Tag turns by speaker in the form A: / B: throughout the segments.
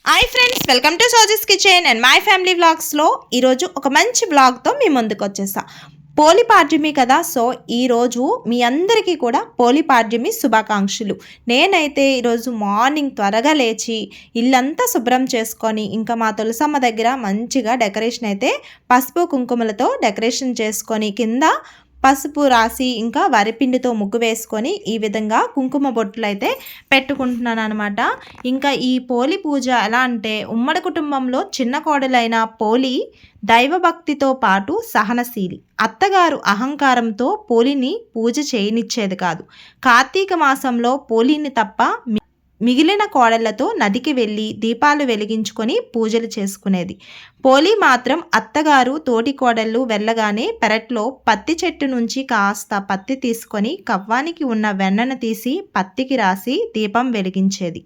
A: Hi friends, welcome to Sozy's kitchen and my family వ్లాగ్స్లో ఈరోజు ఒక మంచి వ్లాగ్తో మీ ముందుకు వచ్చేసా. పోలి పాడ్యమి కదా, సో ఈరోజు మీ అందరికీ కూడా పోలి పాడ్యమి శుభాకాంక్షలు. నేనైతే ఈరోజు మార్నింగ్ త్వరగా లేచి ఇల్లంతా శుభ్రం చేసుకొని ఇంకా మా తులసమ్మ దగ్గర మంచిగా డెకరేషన్ అయితే పసుపు కుంకుమలతో డెకరేషన్ చేసుకొని కింద పసుపు రాసి ఇంకా వరిపిండితో ముగ్గు వేసుకొని ఈ విధంగా కుంకుమ బొట్టులు అయితే పెట్టుకుంటున్నాను అనమాట. ఇంకా ఈ పోలి పూజ ఎలా అంటే, ఉమ్మడి కుటుంబంలో చిన్న కోడలైన పోలి దైవభక్తితో పాటు సహనశీలి. అత్తగారు అహంకారంతో పోలిని పూజ చేయనిచ్చేది కాదు. కార్తీక మాసంలో పోలిని తప్ప మిగిలిన కోడళ్లతో నదికి వెళ్ళి దీపాలు వెలిగించుకొని పూజలు చేసుకునేది. పోలి మాత్రం అత్తగారు తోటి కోడళ్ళు వెళ్ళగానే పెరట్లో పత్తి చెట్టు నుంచి కాస్త పత్తి తీసుకొని కవ్వానికి ఉన్న వెన్నను తీసి పత్తికి రాసి దీపం వెలిగించేది.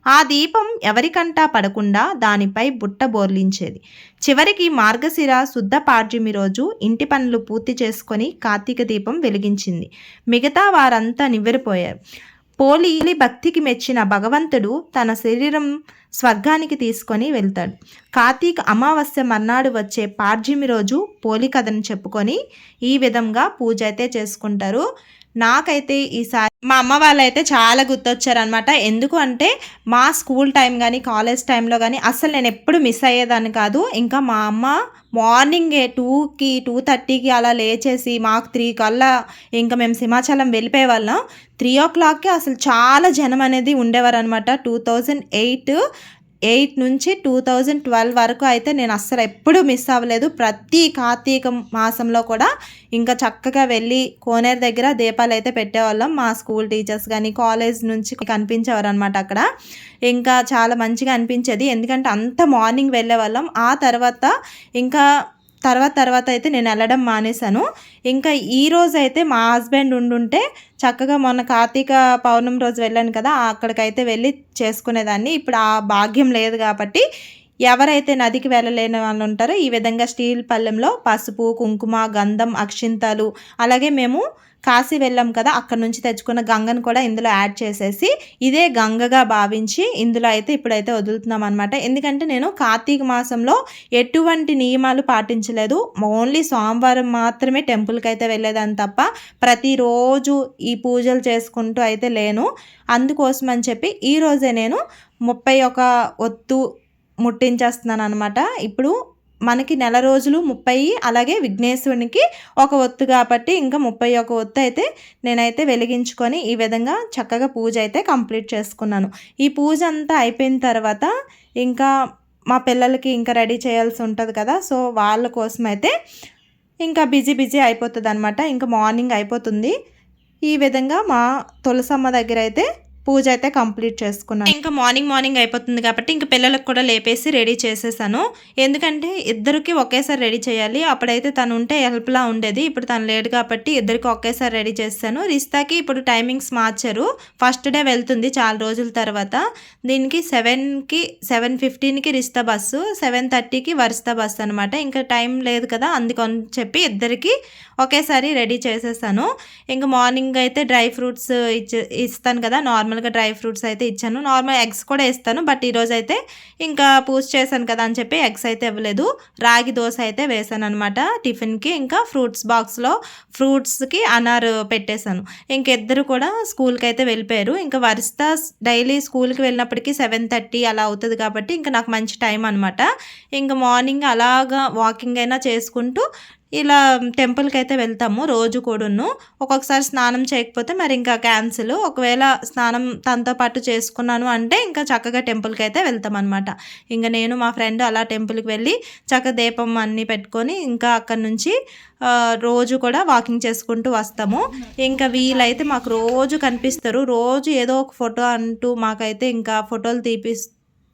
A: ఆ దీపం ఎవరికంటా పడకుండా దానిపై బుట్ట బోర్లించేది. చివరికి మార్గశిర శుద్ధ పాడ్యమి రోజు ఇంటి పనులు పూర్తి చేసుకొని కార్తీక దీపం వెలిగించింది. మిగతా వారంతా నివ్వెరపోయారు. పోలి భక్తికి మెచ్చిన భగవంతుడు తన శరీరం స్వర్గానికి తీసుకొని వెళ్తాడు. కార్తీక అమావాస్య మర్నాడు వచ్చే పాడ్యమి రోజు పోలి కథను చెప్పుకొని ఈ విధంగా పూజ అయితే చేసుకుంటారు. నాకైతే ఈసారి మా అమ్మ వాళ్ళైతే చాలా గుర్తొచ్చారనమాట. ఎందుకు అంటే మా స్కూల్ టైం కానీ కాలేజ్ టైంలో కానీ అసలు నేను ఎప్పుడు మిస్ అయ్యేదాన్ని కాదు. ఇంకా మా అమ్మ మార్నింగే 2కి 2:30కి అలా లేచేసి మాకు 3 కల్లా ఇంకా మేము సింహాచలం వెళ్ళిపోయే వాళ్ళం. 3 o'clockకి అసలు చాలా జనం అనేది ఉండేవారు అనమాట. 2008 నుంచి 2012 వరకు అయితే నేను అస్సలు ఎప్పుడూ మిస్ అవ్వలేదు. ప్రతి కార్తీక మాసంలో కూడా ఇంకా చక్కగా వెళ్ళి కోనేరు దగ్గర దీపాలు అయితే పెట్టేవాళ్ళం. మా స్కూల్ టీచర్స్ కానీ కాలేజ్ నుంచి కనిపించేవారు అనమాట అక్కడ. ఇంకా చాలా మంచిగా అనిపించేది, ఎందుకంటే అంత మార్నింగ్ వెళ్ళేవాళ్ళం. ఆ తర్వాత అయితే నేను వెళ్ళడం మానేశాను. ఇంకా ఈరోజు అయితే మా హస్బెండ్ ఉండుంటే చక్కగా మొన్న కార్తీక పౌర్ణమి రోజు వెళ్ళాను కదా, అక్కడికైతే వెళ్ళి చేసుకునేదాన్ని. ఇప్పుడు ఆ భాగ్యం లేదు కాబట్టి ఎవరైతే నదికి వెళ్ళలేని వాళ్ళు ఉంటారో ఈ విధంగా స్టీల్ పళ్ళెంలో పసుపు కుంకుమ గంధం అక్షింతలు, అలాగే మేము కాశీ వెళ్ళాం కదా, అక్కడ నుంచి తెచ్చుకున్న గంగను కూడా ఇందులో యాడ్ చేసేసి ఇదే గంగగా భావించి ఇందులో అయితే ఇప్పుడైతే వదులుతున్నాం అనమాట. ఎందుకంటే నేను కార్తీక మాసంలో ఎటువంటి నియమాలు పాటించలేదు. ఓన్లీ సోమవారం మాత్రమే టెంపుల్కి అయితే వెళ్ళేదాన్ని తప్ప ప్రతిరోజు ఈ పూజలు చేసుకుంటూ అయితే లేను. అందుకోసం అని చెప్పి ఈరోజే నేను 31 ఒత్తు ముట్టించేస్తున్నాను అనమాట. ఇప్పుడు మనకి నెల రోజులు 30, అలాగే విఘ్నేశ్వరునికి 1 ఒత్తు కాబట్టి ఇంకా 31 ఒత్తు అయితే నేనైతే వెలిగించుకొని ఈ విధంగా చక్కగా పూజ అయితే కంప్లీట్ చేసుకున్నాను. ఈ పూజ అంతా అయిపోయిన తర్వాత ఇంకా మా పిల్లలకి ఇంకా రెడీ చేయాల్సి ఉంటుంది కదా, సో వాళ్ళ కోసం అయితే ఇంకా బిజీ అయిపోతుంది అనమాట. ఇంకా మార్నింగ్ అయిపోతుంది. ఈ విధంగా మా తులసమ్మ దగ్గర అయితే పూజ అయితే కంప్లీట్ చేసుకున్నాను. ఇంకా మార్నింగ్ అయిపోతుంది కాబట్టి ఇంకా పిల్లలకు కూడా లేపేసి రెడీ చేసేసాను. ఎందుకంటే ఇద్దరికి ఒకేసారి రెడీ చేయాలి. అప్పుడైతే తను ఉంటే హెల్ప్లా ఉండేది. ఇప్పుడు తను లేడు కాబట్టి ఇద్దరికి ఒకేసారి రెడీ చేస్తాను. రిస్తాకి ఇప్పుడు టైమింగ్స్ మార్చారు. ఫస్ట్ డే వెళ్తుంది చాలా రోజుల తర్వాత. దీనికి 7:15కి రిస్తా బస్సు, 7:30కి వర్స్తా బస్సు అనమాట. ఇంకా టైం లేదు కదా, అందుకని చెప్పి ఇద్దరికి ఒకేసారి రెడీ చేసేసాను. ఇంకా మార్నింగ్ అయితే డ్రై ఫ్రూట్స్ ఇస్తాను కదా, నార్మల్గా డ్రై ఫ్రూట్స్ అయితే ఇచ్చాను. నార్మల్ ఎగ్స్ కూడా ఇస్తాను, బట్ ఈరోజు అయితే ఇంకా పూజ చేశాను కదా అని చెప్పి ఎగ్స్ అయితే ఇవ్వలేదు. రాగి దోశ అయితే వేసాను అనమాట టిఫిన్కి. ఇంకా ఫ్రూట్స్ బాక్స్లో ఫ్రూట్స్కి అనారు పెట్టేశాను. ఇంకిద్దరు కూడా స్కూల్కి అయితే వెళ్ళిపోయారు. ఇంకా వరుస డైలీ స్కూల్కి వెళ్ళినప్పటికీ 7:30 అలా అవుతుంది కాబట్టి ఇంకా నాకు మంచి టైం అనమాట. ఇంకా మార్నింగ్ అలాగా వాకింగ్ అయినా చేసుకుంటూ ఇలా టెంపుల్కి అయితే వెళ్తాము రోజు కూడాను. ఒక్కొక్కసారి స్నానం చేయకపోతే మరి ఇంకా క్యాన్సిల్. ఒకవేళ స్నానం తనతో పాటు చేసుకున్నాను అంటే ఇంకా చక్కగా టెంపుల్కి అయితే వెళ్తాం అనమాట. ఇంకా నేను మా ఫ్రెండ్ అలా టెంపుల్కి వెళ్ళి చక్కగా దీపం అన్నీ పెట్టుకొని ఇంకా అక్కడ నుంచి రోజు కూడా వాకింగ్ చేసుకుంటూ వస్తాము. ఇంకా వీళ్ళైతే మాకు రోజు కనిపిస్తారు. రోజు ఏదో ఒక ఫోటో అంటూ మాకైతే ఇంకా ఫోటోలు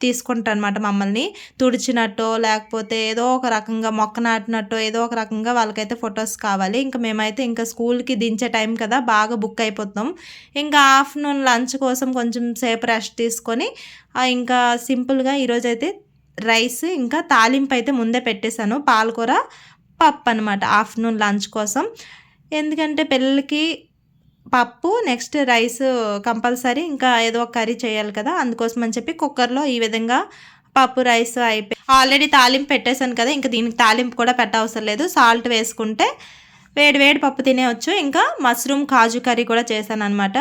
A: తీసుకుంటా అనమాట. మమ్మల్ని తుడిచినట్టో లేకపోతే ఏదో ఒక రకంగా మొక్క నాటినట్టో ఏదో ఒక రకంగా వాళ్ళకైతే ఫొటోస్ కావాలి. ఇంకా మేమైతే ఇంకా స్కూల్కి దించే టైం కదా, బాగా బుక్ అయిపోతాం. ఇంకా ఆఫ్టర్నూన్ లంచ్ కోసం కొంచెం సేపు రెస్ట్ తీసుకొని ఇంకా సింపుల్గా ఈరోజైతే రైస్ ఇంకా తాలింపు అయితే ముందే పెట్టేశాను. పాలకూర పప్పు అనమాట ఆఫ్టర్నూన్ లంచ్ కోసం. ఎందుకంటే పిల్లలకి పప్పు నెక్స్ట్ రైస్ కంపల్సరీ, ఇంకా ఏదో ఒక కర్రీ చేయాలి కదా, అందుకోసం అని చెప్పి కుక్కర్లో ఈ విధంగా పప్పు రైస్ అయిపోయి ఆల్రెడీ తాలింపు పెట్టేశాను కదా, ఇంకా దీనికి తాలింపు కూడా పెట్టవసరం లేదు. సాల్ట్ వేసుకుంటే వేడి వేడి పప్పు తినేవచ్చు. ఇంకా మష్రూమ్ కాజు కర్రీ కూడా చేశాను అనమాట.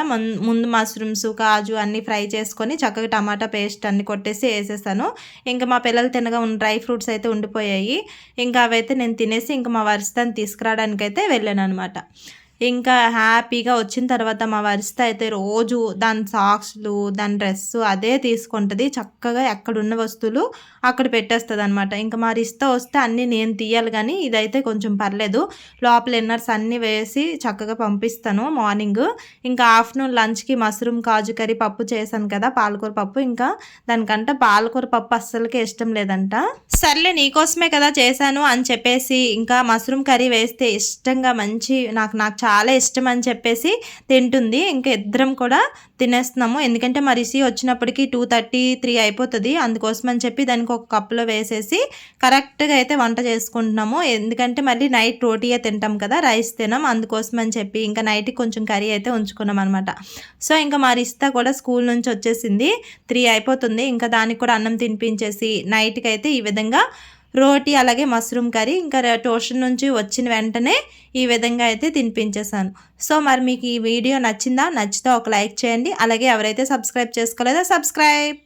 A: ముందు మష్రూమ్స్ కాజు అన్నీ ఫ్రై చేసుకొని చక్కగా టమాటా పేస్ట్ అన్ని కొట్టేసి వేసేసాను. ఇంకా మా పిల్లలు తినగా ఉన్న డ్రై ఫ్రూట్స్ అయితే ఉండిపోయాయి. ఇంకా అవైతే నేను తినేసి ఇంకా మా వరుసని తీసుకురావడానికి అయితే వెళ్ళాను అనమాట. ఇంకా హ్యాపీగా వచ్చిన తర్వాత మా వరిస్త అయితే రోజు దాని సాక్స్లు దాని డ్రెస్సు అదే తీసుకుంటుంది. చక్కగా ఎక్కడున్న వస్తువులు అక్కడ పెట్టేస్తుంది అనమాట. ఇంకా మా రిస్తా వస్తే అన్నీ నేను తీయాలి, కానీ ఇదైతే కొంచెం పర్లేదు. లోపల ఇన్నర్స్ అన్నీ వేసి చక్కగా పంపిస్తాను మార్నింగ్. ఇంకా ఆఫ్టర్నూన్ లంచ్కి మష్రూమ్ కాజు కర్రీ పప్పు చేశాను కదా, పాలకూర పప్పు. ఇంకా దానికంట పాలకూర పప్పు అస్సలకే ఇష్టం లేదంట. సర్లే నీకోసమే కదా చేశాను అని చెప్పేసి ఇంకా మష్రూమ్ కర్రీ వేస్తే ఇష్టంగా మంచి నాకు చాలా ఇష్టం అని చెప్పేసి తింటుంది. ఇంకా ఇద్దరం కూడా తినేస్తున్నాము. ఎందుకంటే మా రిసి వచ్చినప్పటికి 2:30-3 అయిపోతుంది. అందుకోసం అని చెప్పి దానికి ఒక కప్పులో వేసేసి కరెక్ట్గా అయితే వంట చేసుకుంటున్నాము. ఎందుకంటే మళ్ళీ నైట్ రోటీయే తింటాం కదా, రైస్ తినాం. అందుకోసం అని చెప్పి ఇంకా నైట్కి కొంచెం కర్రీ అయితే ఉంచుకున్నాం అనమాట. సో ఇంకా మా రిస్తా కూడా స్కూల్ నుంచి వచ్చేసింది, 3 అయిపోతుంది. ఇంకా దానికి కూడా అన్నం తినిపించేసి నైట్కి అయితే ఈ విధంగా రోటీ అలాగే మష్రూమ్ కర్రీ ఇంకా ట్యూషన్ నుంచి వచ్చిన వెంటనే ఈ విధంగా అయితే తినిపించేసాను. సో మరి మీకు ఈ వీడియో నచ్చిందా? నచ్చితే ఒక లైక్ చేయండి. అలాగే ఎవరైతే సబ్స్క్రైబ్ చేసుకోలేదో సబ్స్క్రైబ్.